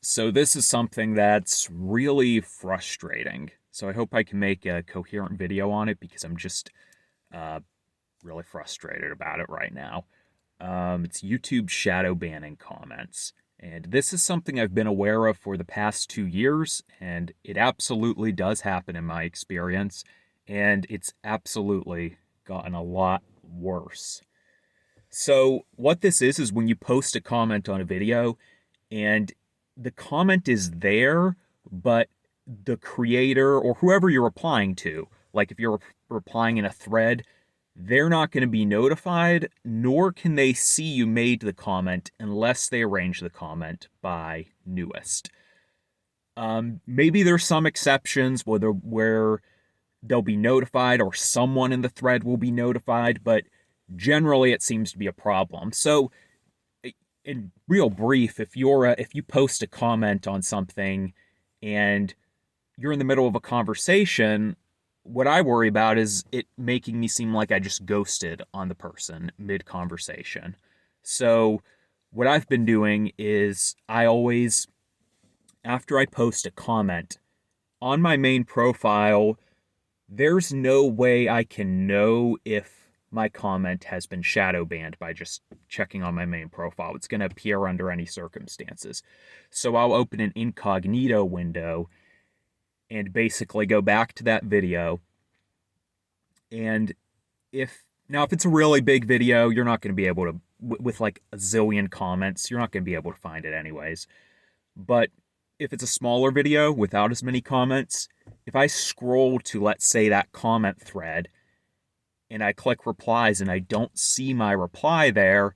So this is something that's really frustrating. So I hope I can make a coherent video on it because I'm just uh, really frustrated about it right now. It's YouTube shadow banning comments. And this is something I've been aware of for the past 2 years, and it absolutely does happen in my experience, and it's absolutely gotten a lot worse. So what this is when you post a comment on a video and the comment is there, but the creator or whoever you're replying to, like if you're replying in a thread, they're not going to be notified, nor can they see you made the comment unless they arrange the comment by newest. Maybe there's some exceptions where they'll be notified or someone in the thread will be notified, but generally it seems to be a problem. So in real brief, if you post a comment on something and you're in the middle of a conversation, what I worry about is it making me seem like I just ghosted on the person mid conversation. So what I've been doing is I always, after I post a comment on my main profile, there's no way I can know if my comment has been shadow banned by just checking on my main profile. It's going to appear under any circumstances. So I'll open an incognito window and basically go back to that video. And if it's a really big video, you're not going to be able to, with like a zillion comments, you're not going to be able to find it anyways. But if it's a smaller video without as many comments, if I scroll to, let's say, that comment thread and I click replies and I don't see my reply there,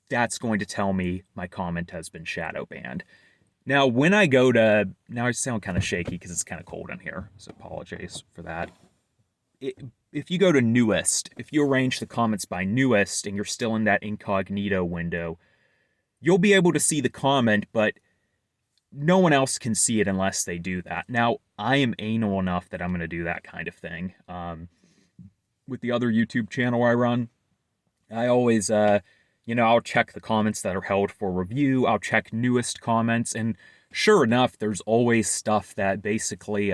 that's going to tell me my comment has been shadow banned. Now, now I sound kind of shaky because it's kind of cold in here, so apologies for that. If you go to newest, if you arrange the comments by newest and you're still in that incognito window, you'll be able to see the comment, but no one else can see it unless they do that. Now, I am anal enough that I'm going to do that kind of thing. With the other YouTube channel I run, I always, I'll check the comments that are held for review. I'll check newest comments. And sure enough, there's always stuff that basically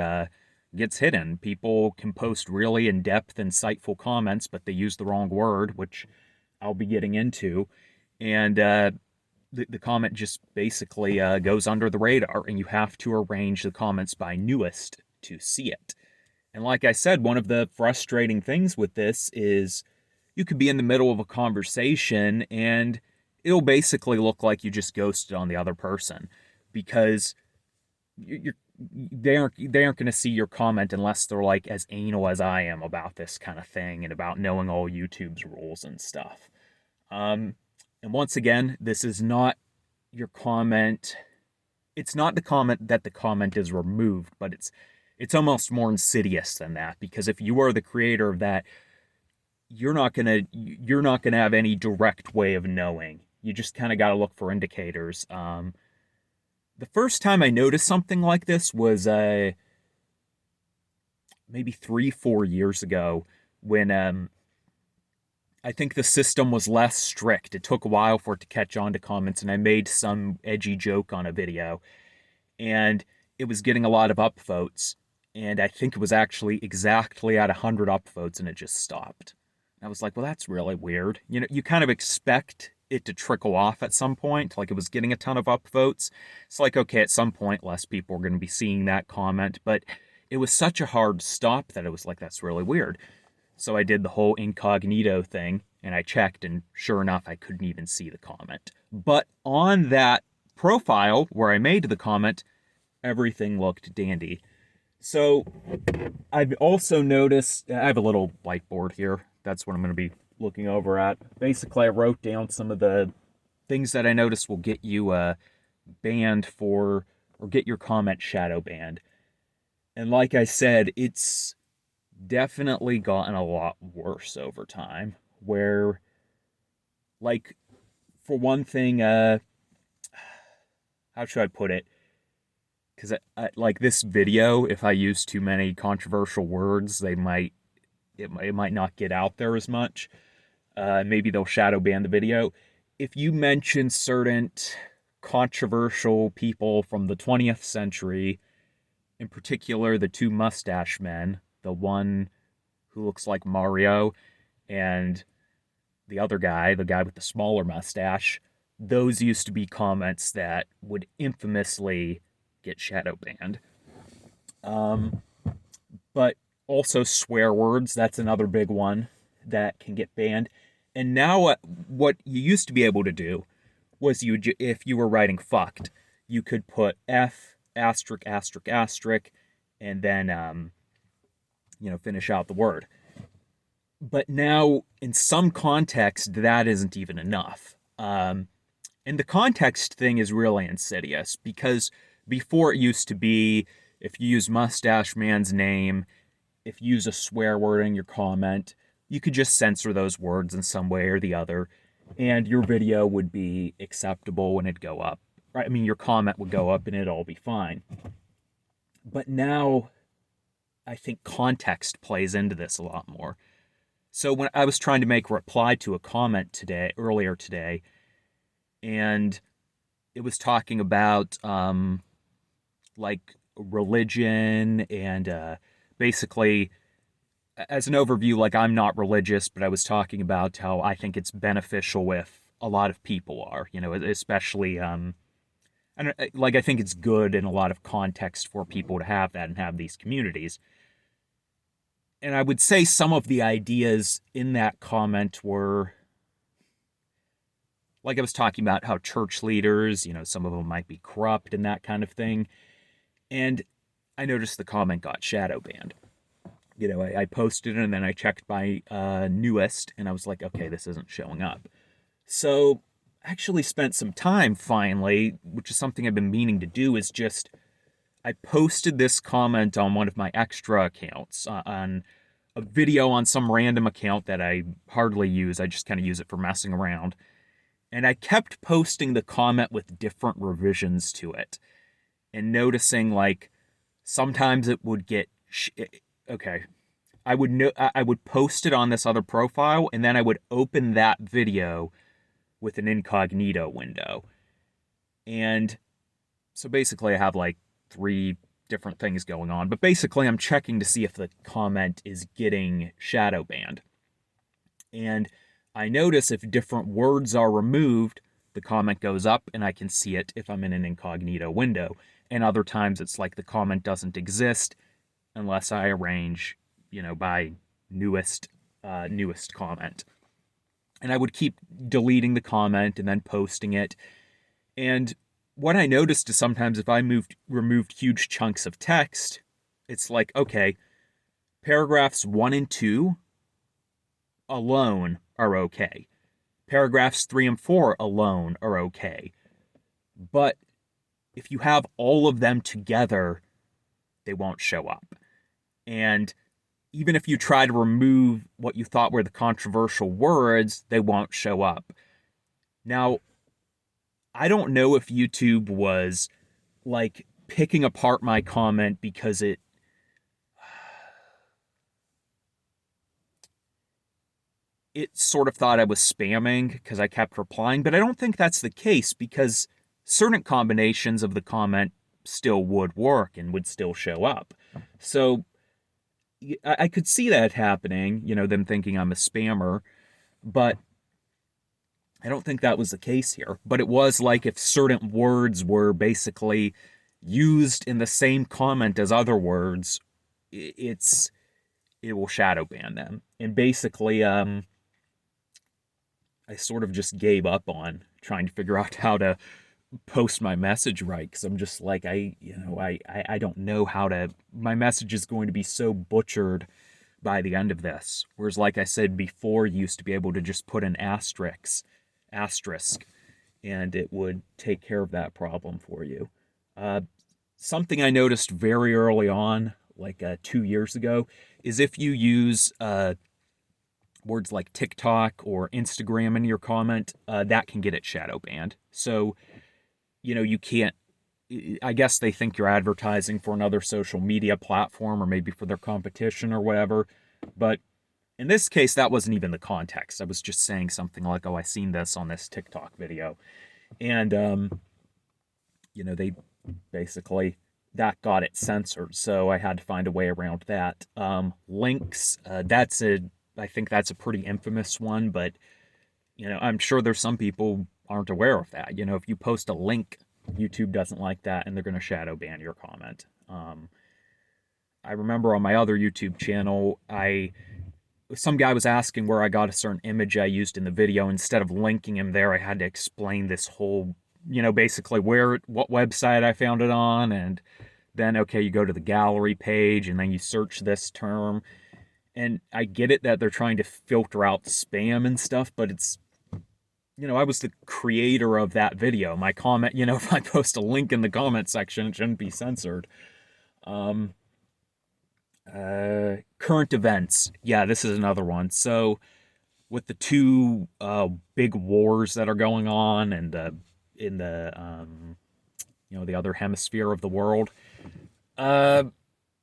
gets hidden. People can post really in-depth, insightful comments, but they use the wrong word, which I'll be getting into. And the comment just basically goes under the radar, and you have to arrange the comments by newest to see it. And like I said, one of the frustrating things with this is you could be in the middle of a conversation and it'll basically look like you just ghosted on the other person because they aren't going to see your comment unless they're like as anal as I am about this kind of thing and about knowing all YouTube's rules and stuff. And once again, this is not your comment. It's not the comment that the comment is removed, but it's almost more insidious than that, because if you are the creator of that, you're not gonna have any direct way of knowing. You just kind of got to look for indicators. The first time I noticed something like this was maybe 3-4 years ago when I think the system was less strict. It took a while for it to catch on to comments, and I made some edgy joke on a video, and it was getting a lot of upvotes. And I think it was actually exactly at 100 upvotes, and it just stopped. And I was like, well, that's really weird. You kind of expect it to trickle off at some point, like it was getting a ton of upvotes. It's like, okay, at some point, less people are going to be seeing that comment, but it was such a hard stop that it was like, that's really weird. So I did the whole incognito thing, and I checked, and sure enough, I couldn't even see the comment. But on that profile where I made the comment, everything looked dandy. So I've also noticed, I have a little whiteboard here. That's what I'm going to be looking over at. Basically, I wrote down some of the things that I noticed will get you banned for, or get your comment shadow banned. And like I said, it's definitely gotten a lot worse over time. Where, like, for one thing, how should I put it? Because like this video, if I use too many controversial words, it might not get out there as much. Maybe they'll shadow ban the video. If you mention certain controversial people from the 20th century, in particular the two mustache men, the one who looks like Mario and the other guy, the guy with the smaller mustache. Those used to be comments that would infamously get shadow banned. But also swear words, that's another big one that can get banned. And now what you used to be able to do was if you were writing fucked, you could put F asterisk asterisk asterisk and then finish out the word. But now in some context that isn't even enough. And the context thing is really insidious because before it used to be if you use Mustache Man's name, if you use a swear word in your comment, you could just censor those words in some way or the other, and your video would be acceptable and it'd go up. Right? I mean, your comment would go up and it'd all be fine. But now, I think context plays into this a lot more. So when I was trying to make a reply to a comment earlier today, and it was talking about like religion and basically as an overview, like I'm not religious, but I was talking about how I think it's beneficial if a lot of people are, especially I think it's good in a lot of context for people to have that and have these communities. And I would say some of the ideas in that comment were like I was talking about how church leaders, some of them might be corrupt and that kind of thing. And I noticed the comment got shadow banned. I posted it and then I checked my newest and I was like, okay, this isn't showing up. So I actually spent some time finally, which is something I've been meaning to do, is just I posted this comment on one of my extra accounts on a video on some random account that I hardly use. I just kind of use it for messing around. And I kept posting the comment with different revisions to it and noticing like sometimes it would get okay. I would post it on this other profile and then I would open that video with an incognito window. And so basically I have like 3 different things going on, but basically I'm checking to see if the comment is getting shadow banned. And I notice if different words are removed, the comment goes up and I can see it if I'm in an incognito window. And other times it's like the comment doesn't exist unless I arrange, by newest comment. And I would keep deleting the comment and then posting it. And what I noticed is sometimes if I removed huge chunks of text, it's like, okay, paragraphs 1 and 2 alone are okay. Paragraphs 3 and 4 alone are okay. But if you have all of them together, they won't show up. And even if you try to remove what you thought were the controversial words, they won't show up. Now, I don't know if YouTube was like picking apart my comment because it sort of thought I was spamming because I kept replying, but I don't think that's the case because certain combinations of the comment still would work and would still show up. So I could see that happening, them thinking I'm a spammer, but I don't think that was the case here. But it was like if certain words were basically used in the same comment as other words, it will shadow ban them. And basically, I sort of just gave up on trying to figure out how to post my message right because I'm just like I don't know how to. My message is going to be so butchered by the end of this. Whereas, like I said before, you used to be able to just put an asterisk, and it would take care of that problem for you. Something I noticed very early on, like 2 years ago, is if you use words like TikTok or Instagram in your comment, that can get it shadow banned. So, you can't, I guess they think you're advertising for another social media platform or maybe for their competition or whatever. But in this case, that wasn't even the context. I was just saying something like, oh, I seen this on this TikTok video. And they basically that got it censored, so I had to find a way around that. Links, I think that's a pretty infamous one, but I'm sure there's some people aren't aware of that. If you post a link, YouTube doesn't like that, and they're going to shadow ban your comment. I remember on my other YouTube channel, some guy was asking where I got a certain image I used in the video. Instead of linking him there, I had to explain this whole, basically what website I found it on, and then okay, you go to the gallery page, and then you search this term. And I get it that they're trying to filter out spam and stuff, but it's, I was the creator of that video. My comment, if I post a link in the comment section, it shouldn't be censored. Current events. Yeah, this is another one. So with the two big wars that are going on and in the the other hemisphere of the world, uh,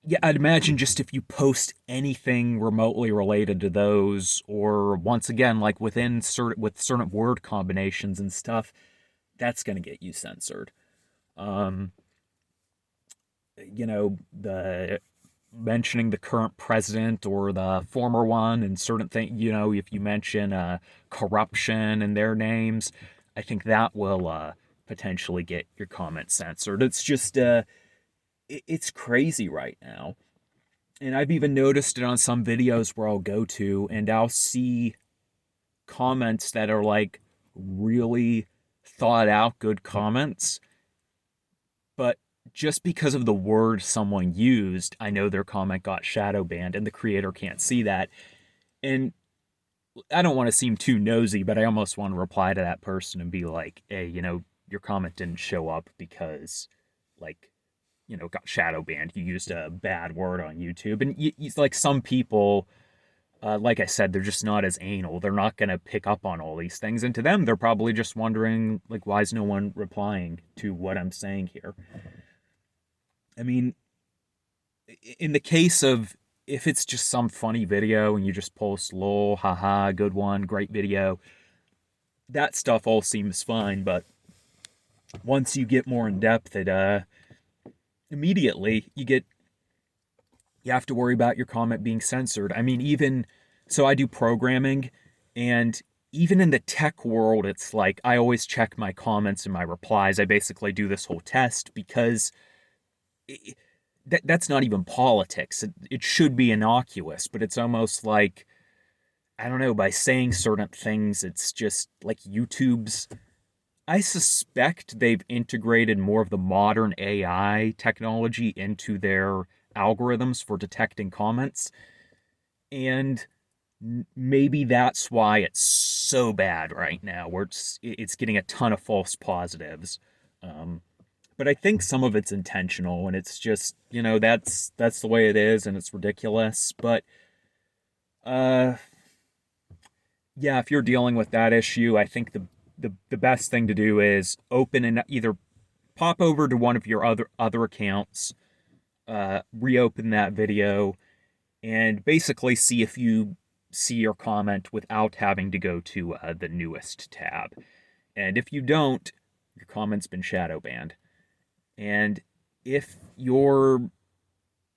yeah, I'd imagine just if you post anything remotely related to those, or once again, like with certain word combinations and stuff, that's going to get you censored. Um, the mentioning the current president or the former one and certain things, if you mention corruption in their names, I think that will potentially get your comment censored. It's just, it's crazy right now. And I've even noticed it on some videos where I'll go to and I'll see comments that are like really thought out good comments, but just because of the word someone used, I know their comment got shadow banned and the creator can't see that. And I don't want to seem too nosy, but I almost want to reply to that person and be like, hey, your comment didn't show up because, like, got shadow banned. You used a bad word on YouTube. And like some people, like I said, they're just not as anal. They're not going to pick up on all these things. And to them, they're probably just wondering, like, why is no one replying to what I'm saying here? I mean, in the case of if it's just some funny video and you just post lol, haha, good one, great video, that stuff all seems fine. But once you get more in depth, it immediately you have to worry about your comment being censored. I mean, even so, I do programming, and even in the tech world, it's like I always check my comments and my replies. I basically do this whole test because that's not even politics. It should be innocuous, but it's almost like, I don't know, by saying certain things, it's just like YouTube's. I suspect they've integrated more of the modern AI technology into their algorithms for detecting comments. And maybe that's why it's so bad right now, where it's getting a ton of false positives. But I think some of it's intentional, and it's just that's the way it is, and it's ridiculous. But yeah, if you're dealing with that issue, I think the best thing to do is open and either pop over to one of your other accounts, reopen that video, and basically see if you see your comment without having to go to the newest tab. And if you don't, your comment's been shadow banned. And if you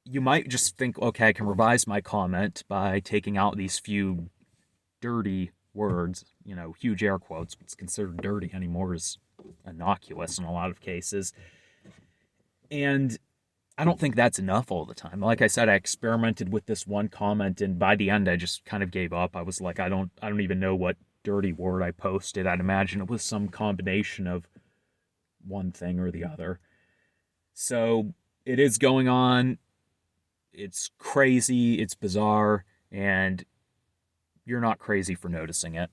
might just think, okay, I can revise my comment by taking out these few dirty words, huge air quotes. What's considered dirty anymore is innocuous in a lot of cases. And I don't think that's enough all the time. Like I said, I experimented with this one comment, and by the end, I just kind of gave up. I was like, I don't even know what dirty word I posted. I'd imagine it was some combination of one thing or the other. So it is going on. It's crazy. It's bizarre, and you're not crazy for noticing it.